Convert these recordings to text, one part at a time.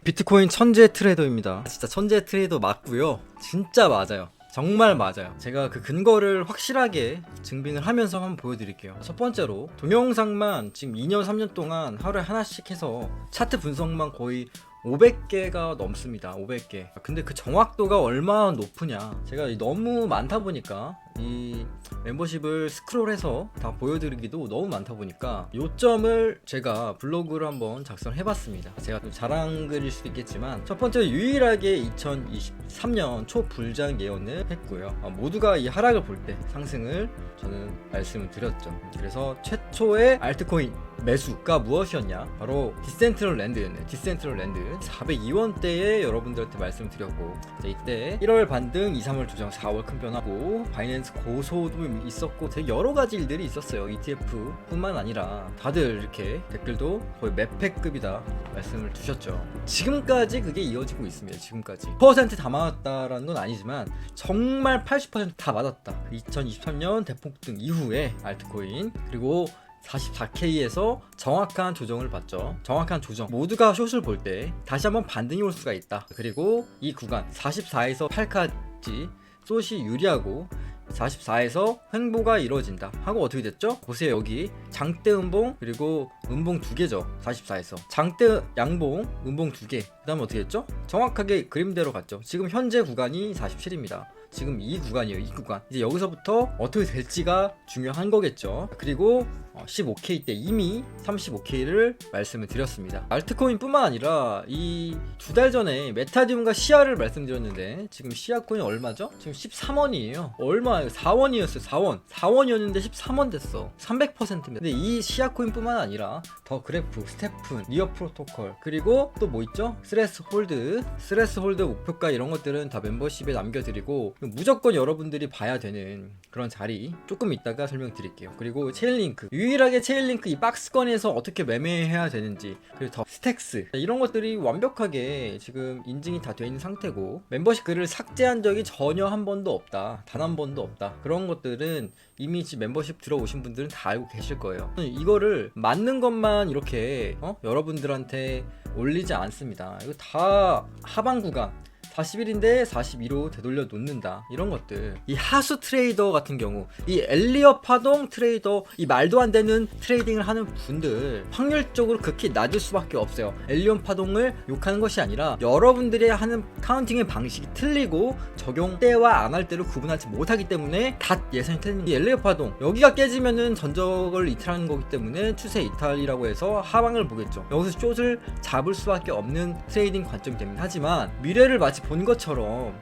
비트코인 천재 트레이더입니다. 진짜 천재 트레이더 맞고요. 진짜 맞아요. 정말 맞아요. 제가 그 근거를 확실하게 증빙을 하면서 한번 보여드릴게요. 첫 번째로 동영상만 지금 2년 3년 동안 하루에 하나씩 해서 차트 분석만 거의 500개가 넘습니다. 500개. 근데 그 정확도가 얼마나 높으냐, 제가 너무 많다 보니까 이 멤버십을 스크롤해서 다 보여드리기도 너무 많다 보니까 요점을 제가 블로그를 한번 작성해 봤습니다. 제가 좀 자랑글일 수도 있겠지만, 첫 번째 유일하게 2023년 초불장 예언을 했고요. 모두가 이 하락을 볼 때 상승을 저는 말씀을 드렸죠. 그래서 최초의 알트코인 매수가 무엇이었냐, 바로 디센트럴 랜드였네요. 디센트럴 랜드 402원대에 여러분들한테 말씀드렸고, 이때 1월 반등, 2, 3월 조정, 4월 큰 변화고, 바이낸스 고소도 있었고, 되게 여러 가지 일들이 있었어요. ETF 뿐만 아니라 다들 이렇게 댓글도 거의 맵팩급이다 말씀을 주셨죠. 지금까지 그게 이어지고 있습니다. 지금까지 100%다 맞았다라는 건 아니지만 정말 80%다 맞았다. 2023년 대폭등 이후에 알트코인, 그리고 44K에서 정확한 조정을 받죠. 정확한 조정, 모두가 숏을 볼 때 다시 한번 반등이 올 수가 있다. 그리고 이 구간 44에서 8까지 숏이 유리하고 44에서 횡보가 이루어진다 하고 어떻게 됐죠? 보세요. 여기 장대 음봉, 그리고 음봉 두 개죠. 44에서 장대 양봉, 음봉 두 개. 그 다음에 어떻게 됐죠? 정확하게 그림대로 갔죠. 지금 현재 구간이 47입니다. 지금 이 구간이에요. 이 구간. 이제 여기서부터 어떻게 될지가 중요한 거겠죠. 그리고 15K 때 이미 35K를 말씀을 드렸습니다. 알트코인 뿐만 아니라 이 2달 전에 메타디움과 시아를 말씀드렸는데, 지금 시아 코인 얼마죠? 지금 13원이에요. 얼마예요? 4원이었어요. 4원이었는데 13원 됐어. 300%입니다. 근데 이 시아 코인 뿐만 아니라 더 그래프, 스테픈, 리어 프로토콜, 그리고 또 뭐 있죠? 스레스 홀드 목표가, 이런 것들은 다 멤버십에 남겨드리고 무조건 여러분들이 봐야 되는 그런 자리 조금 이따가 설명드릴게요. 그리고 체인링크, 유일하게 체인링크 이 박스권에서 어떻게 매매해야 되는지, 그리고 더 스택스, 이런 것들이 완벽하게 지금 인증이 다 되어 있는 상태고, 멤버십 글을 삭제한 적이 전혀 한 번도 없다. 단 한 번도 없다. 그런 것들은 이미 멤버십 들어오신 분들은 다 알고 계실 거예요. 이거를 맞는 것만 이렇게 여러분들한테 올리지 않습니다. 이거 다 하방 구간 41인데 42로 되돌려 놓는다, 이런 것들. 이 하수 트레이더 같은 경우, 이 엘리엇 파동 트레이더, 이 말도 안 되는 트레이딩을 하는 분들 확률적으로 극히 낮을 수밖에 없어요. 엘리엇 파동을 욕하는 것이 아니라 여러분들이 하는 카운팅의 방식이 틀리고 적용 때와 안 할 때를 구분하지 못하기 때문에 다 예상이 틀린. 이 엘리엇 파동, 여기가 깨지면은 전적을 이탈하는 거기 때문에 추세 이탈이라고 해서 하방을 보겠죠. 여기서 숏을 잡을 수밖에 없는 트레이딩 관점이 됩니다. 하지만 미래를 마치 본 것처럼,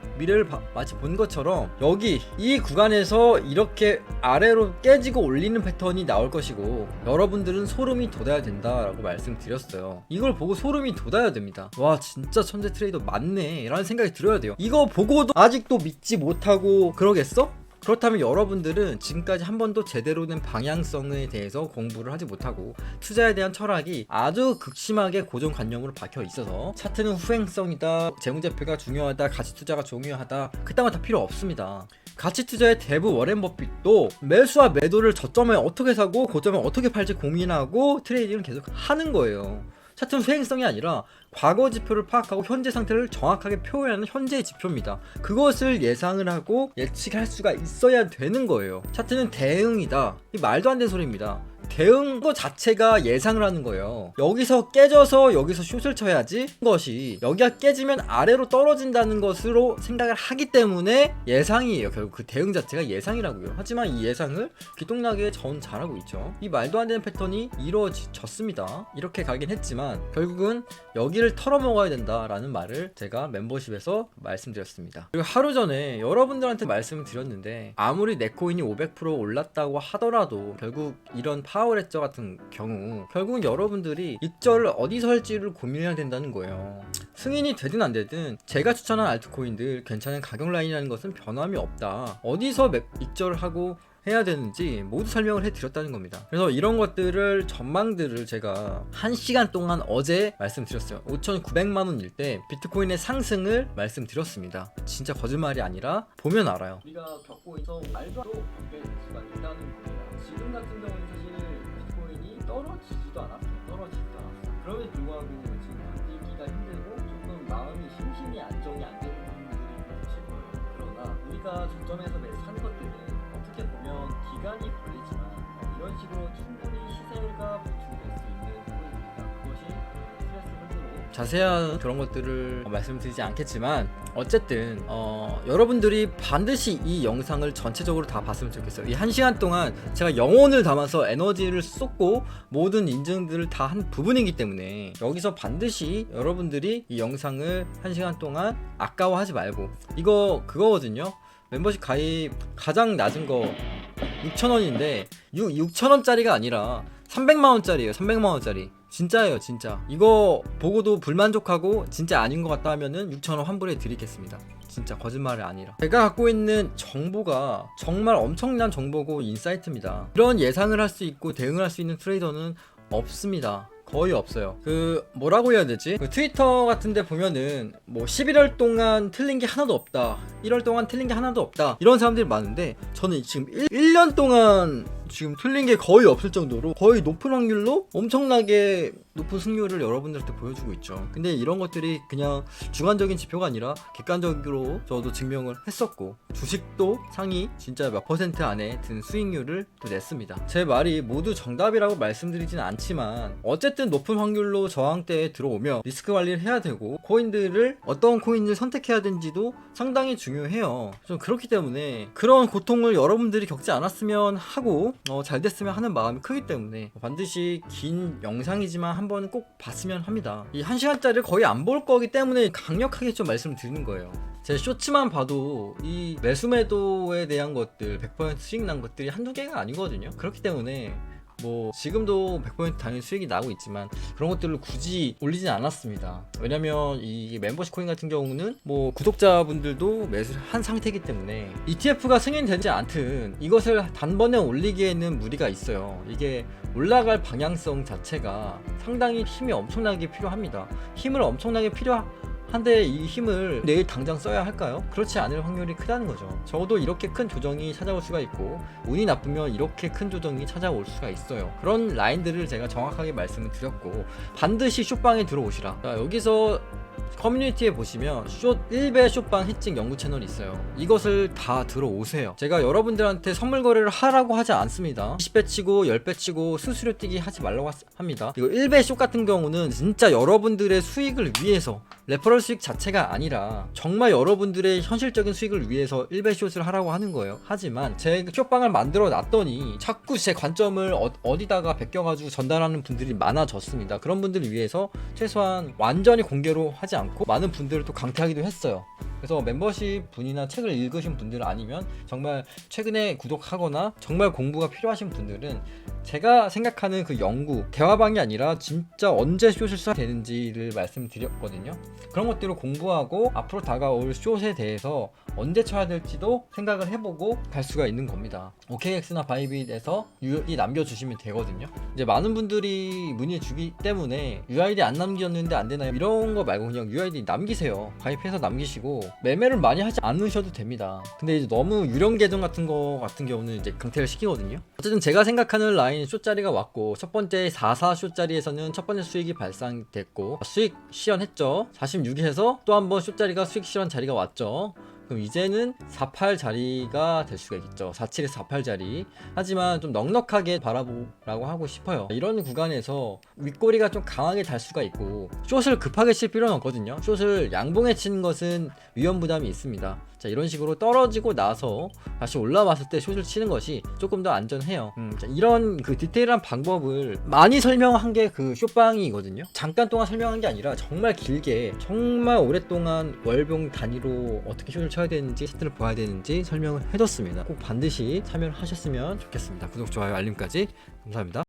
여기 이 구간에서 이렇게 아래로 깨지고 올리는 패턴이 나올 것이고, 여러분들은 소름이 돋아야 된다라고 말씀드렸어요. 이걸 보고 소름이 돋아야 됩니다. 와, 진짜 천재 트레이더 맞네 라는 생각이 들어야 돼요. 이거 보고도 아직도 믿지 못하고 그러겠어? 그렇다면 여러분들은 지금까지 한 번도 제대로 된 방향성에 대해서 공부를 하지 못하고, 투자에 대한 철학이 아주 극심하게 고정관념으로 박혀 있어서 차트는 후행성이다, 재무제표가 중요하다, 가치투자가 중요하다, 그딴 거 다 필요 없습니다. 가치투자의 대부 워렌 버핏도 매수와 매도를 저점에 어떻게 사고 고점에 어떻게 팔지 고민하고 트레이딩을 계속 하는 거예요. 차트는 수행성이 아니라 과거 지표를 파악하고 현재 상태를 정확하게 표현하는 현재의 지표입니다. 그것을 예상을 하고 예측할 수가 있어야 되는 거예요. 차트는 대응이다, 이 말도 안 되는 소리입니다. 대응 거 자체가 예상을 하는 거예요. 여기서 깨져서 여기서 숏을 쳐야지, 것이 여기가 깨지면 아래로 떨어진다는 것으로 생각을 하기 때문에 예상이에요. 결국 그 대응 자체가 예상이라고요. 하지만 이 예상을 귀똥나게 전 잘하고 있죠. 이 말도 안 되는 패턴이 이루어졌습니다. 이렇게 가긴 했지만 결국은 여기를 털어먹어야 된다라는 말을 제가 멤버십에서 말씀드렸습니다. 그리고 하루 전에 여러분들한테 말씀을 드렸는데, 아무리 내 코인이 500% 올랐다고 하더라도 결국 이런 파워 레저 같은 경우 결국은 여러분들이 익절을 어디서 할지를 고민해야 된다는 거예요. 승인이 되든 안 되든 제가 추천한 알트코인들 괜찮은 가격 라인이라는 것은 변함이 없다. 어디서 익절을 하고 해야 되는지 모두 설명을 해드렸다는 겁니다. 그래서 이런 것들을, 전망들을 제가 1시간 동안 어제 말씀드렸어요. 5,900만원일 때 비트코인의 상승을 말씀드렸습니다. 진짜 거짓말이 아니라 보면 알아요. 우리가 겪고 있어 말도 안 되게 겪게 될 수가 있다는 겁니다. 지금 같은 경우는 사실 비트코인이 떨어지지도 않았어요. 그럼에도 불구하고 지금 뛰기가 힘들고 심신이 안정이 안 되는 분들이 계실 거예요. 그러나 우리가 중점에서 매일 사는 것들은 어떻게 보면 기간이 걸리지만 이런 식으로 충분히 시세가 보충될 수 있는 부분입니다. 그것이 스트레스 해소로 자세한 그런 것들을 말씀드리지 않겠지만 어쨌든 여러분들이 반드시 이 영상을 전체적으로 다 봤으면 좋겠어요. 이 1시간 동안 제가 영혼을 담아서 에너지를 쏟고 모든 인증들을 다 한 부분이기 때문에 여기서 반드시 여러분들이 이 영상을 1시간 동안 아까워하지 말고 이거 그거거든요. 멤버십 가입 가장 낮은 거 6,000원인데 6,000원짜리가 아니라 300만원짜리예요. 300만원짜리 진짜예요. 진짜 이거 보고도 불만족하고 진짜 아닌 것 같다 하면은 6,000원 환불해 드리겠습니다. 진짜 거짓말이 아니라 제가 갖고 있는 정보가 정말 엄청난 정보고 인사이트입니다. 이런 예상을 할 수 있고 대응을 할 수 있는 트레이더는 없습니다. 거의 없어요. 그 뭐라고 해야 되지? 그 트위터 같은데 보면은 뭐 11월 동안 틀린 게 하나도 없다, 1월 동안 틀린 게 하나도 없다 이런 사람들이 많은데 저는 지금 1년 동안 지금 틀린 게 거의 없을 정도로 거의 높은 확률로 엄청나게 높은 승률을 여러분들한테 보여주고 있죠. 근데 이런 것들이 그냥 주관적인 지표가 아니라 객관적으로 저도 증명을 했었고 주식도 상위 진짜 몇 퍼센트 안에 든 수익률을 또 냈습니다. 제 말이 모두 정답이라고 말씀드리진 않지만 어쨌든 높은 확률로 저항대에 들어오면 리스크 관리를 해야 되고 코인들을 어떤 코인을 선택해야 되는지도 상당히 중요해요. 좀 그렇기 때문에 그런 고통을 여러분들이 겪지 않았으면 하고 잘 됐으면 하는 마음이 크기 때문에 반드시 긴 영상이지만 한 번은 꼭 봤으면 합니다. 이 1시간짜리를 거의 안 볼 거기 때문에 강력하게 좀 말씀드리는 거예요. 제 쇼츠만 봐도 이 매수매도에 대한 것들 100% 수익 난 것들이 한두 개가 아니거든요. 그렇기 때문에 뭐 지금도 100% 당연히 수익이 나고 있지만 그런 것들을 굳이 올리진 않았습니다. 왜냐면 이 멤버십 코인 같은 경우는 뭐 구독자분들도 매수를 한 상태이기 때문에 ETF가 승인되지 않든 이것을 단번에 올리기에는 무리가 있어요. 이게 올라갈 방향성 자체가 상당히 힘이 엄청나게 필요합니다. 힘을 엄청나게 한데 이 힘을 내일 당장 써야 할까요? 그렇지 않을 확률이 크다는 거죠. 적어도 이렇게 큰 조정이 찾아올 수가 있고 운이 나쁘면 이렇게 큰 조정이 찾아올 수가 있어요. 그런 라인들을 제가 정확하게 말씀을 드렸고 반드시 숏방에 들어오시라. 자, 여기서 커뮤니티에 보시면 숏 1배 숏방 해칭 연구 채널이 있어요. 이것을 다 들어오세요. 제가 여러분들한테 선물 거래를 하라고 하지 않습니다. 20배 치고 10배 치고 수수료 뛰기 하지 말라고 합니다. 이거 1배 숏 같은 경우는 진짜 여러분들의 수익을 위해서 레퍼럴 수익 자체가 아니라 정말 여러분들의 현실적인 수익을 위해서 1배 숏을 하라고 하는 거예요. 하지만 제 숏방을 만들어 놨더니 자꾸 제 관점을 어디다가 베껴가지고 전달하는 분들이 많아졌습니다. 그런 분들을 위해서 최소한 완전히 공개로 하지 않고 많은 분들을 또 강퇴하기도 했어요. 그래서 멤버십 분이나 책을 읽으신 분들 아니면 정말 최근에 구독하거나 정말 공부가 필요하신 분들은 제가 생각하는 그 연구 대화방이 아니라 진짜 언제 숏을 써야 되는지를 말씀드렸거든요. 그런 것들을 공부하고 앞으로 다가올 숏에 대해서 언제 쳐야 될지도 생각을 해보고 갈 수가 있는 겁니다. OKX나 바이빗에서 UID 남겨주시면 되거든요. 이제 많은 분들이 문의 주기 때문에 UID 안 남겼는데 안 되나요? 이런 거 말고 그냥 UID 남기세요. 가입해서 남기시고 매매를 많이 하지 않으셔도 됩니다. 근데 이제 너무 유령 계정 같은 경우는 이제 강퇴를 시키거든요. 어쨌든 제가 생각하는 라인 숏자리가 왔고 첫 번째 44 숏자리에서는 첫 번째 수익이 발생됐고 수익 실현했죠. 46에서 또 한 번 숏자리가 수익 실현 자리가 왔죠. 그럼 이제는 48 자리가 될 수가 있겠죠. 47에서 48 자리. 하지만 좀 넉넉하게 바라보라고 하고 싶어요. 이런 구간에서 윗꼬리가 좀 강하게 달 수가 있고 숏을 급하게 칠 필요는 없거든요. 숏을 양봉에 치는 것은 위험 부담이 있습니다. 자, 이런 식으로 떨어지고 나서 다시 올라왔을 때 숏을 치는 것이 조금 더 안전해요. 자, 이런 그 디테일한 방법을 많이 설명한 게 그 숏방이거든요. 잠깐 동안 설명한 게 아니라 정말 길게 정말 오랫동안 월봉 단위로 어떻게 숏을 쳐야 되는지 차트를 봐야 되는지 설명을 해줬습니다. 꼭 반드시 참여를 하셨으면 좋겠습니다. 구독, 좋아요, 알림까지 감사합니다.